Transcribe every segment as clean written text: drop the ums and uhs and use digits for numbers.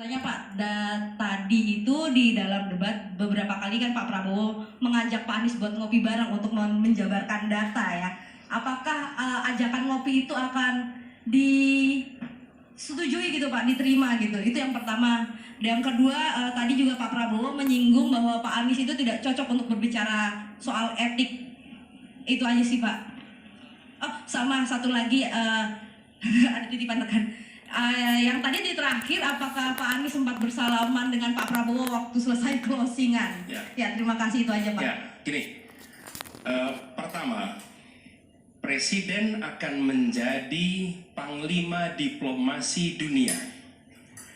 Tanya Pak, tadi itu di dalam debat beberapa kali kan Pak Prabowo mengajak Pak Anies buat ngopi bareng untuk menjabarkan data ya. Apakah ajakan ngopi itu akan disetujui gitu Pak, diterima gitu? Itu yang pertama. Dan yang kedua, tadi juga Pak Prabowo menyinggung bahwa Pak Anies itu tidak cocok untuk berbicara soal etik. Itu aja sih Pak. Oh, sama satu lagi, ada titipan rekan. Yang tadi di terakhir, apakah Pak Anies sempat bersalaman dengan Pak Prabowo waktu selesai closingan? Ya, terima kasih, itu aja Pak. Ya, gini, pertama, Presiden akan menjadi panglima diplomasi dunia,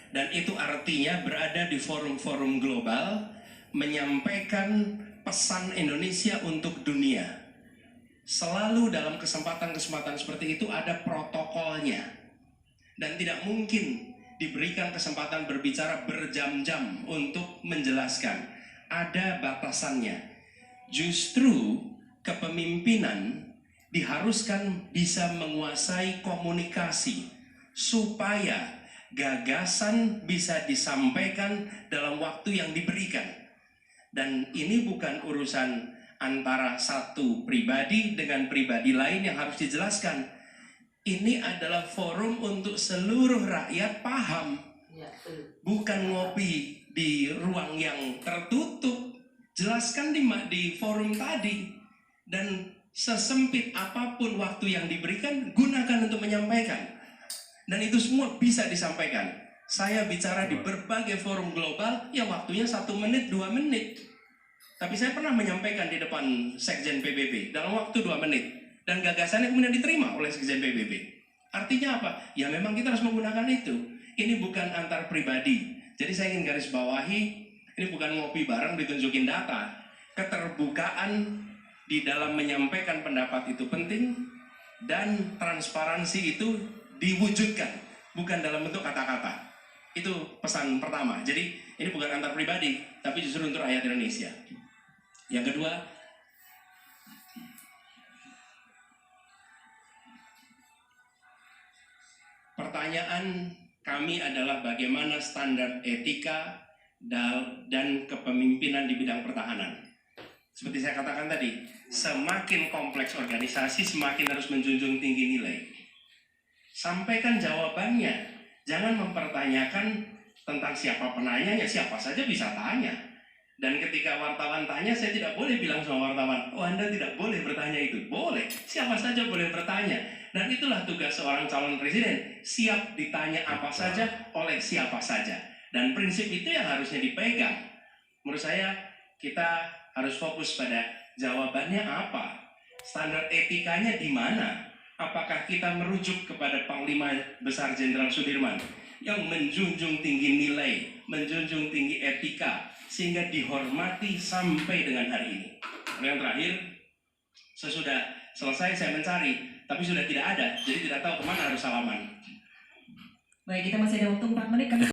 dan itu artinya berada di forum-forum global, menyampaikan pesan Indonesia untuk dunia. Selalu dalam kesempatan-kesempatan seperti itu ada protokolnya. Dan tidak mungkin diberikan kesempatan berbicara berjam-jam untuk menjelaskan. Ada batasannya. Justru kepemimpinan diharuskan bisa menguasai komunikasi supaya gagasan bisa disampaikan dalam waktu yang diberikan. Dan ini bukan urusan antara satu pribadi dengan pribadi lain yang harus dijelaskan. Ini adalah forum untuk seluruh rakyat paham. Bukan ngopi di ruang yang tertutup. Jelaskan di forum tadi. Dan sesempit apapun waktu yang diberikan, gunakan untuk menyampaikan. Dan itu semua bisa disampaikan. Saya bicara di berbagai forum global yang waktunya 1 menit, 2 menit. Tapi saya pernah menyampaikan di depan Sekjen PBB dalam waktu 2 menit. Dan gagasannya kemudian diterima oleh Sekjen PBB. Artinya apa? Ya memang kita harus menggunakan itu. Ini bukan antar pribadi. Jadi saya ingin garis bawahi, ini bukan ngopi bareng ditunjukin data. Keterbukaan di dalam menyampaikan pendapat itu penting. Dan transparansi itu diwujudkan. Bukan dalam bentuk kata-kata. Itu pesan pertama. Jadi ini bukan antar pribadi, tapi justru untuk rakyat Indonesia. Yang kedua, pertanyaan kami adalah bagaimana standar etika dan kepemimpinan di bidang pertahanan. Seperti saya katakan tadi, semakin kompleks organisasi, semakin harus menjunjung tinggi nilai. Sampaikan jawabannya, jangan mempertanyakan tentang siapa penanyanya, siapa saja bisa tanya. Dan ketika wartawan tanya, saya tidak boleh bilang sama wartawan, oh Anda tidak boleh bertanya itu. Boleh, siapa saja boleh bertanya. Dan itulah tugas seorang calon presiden, siap ditanya apa saja oleh siapa saja. Dan prinsip itu yang harusnya dipegang. Menurut saya, kita harus fokus pada jawabannya apa, standar etikanya di mana. Apakah kita merujuk kepada Panglima Besar Jenderal Sudirman yang menjunjung tinggi nilai, menjunjung tinggi etika, sehingga dihormati sampai dengan hari ini. Yang terakhir, sesudah selesai saya mencari, tapi sudah tidak ada, jadi tidak tahu kemana harus salaman. Baik, kita masih ada waktu 4 menit.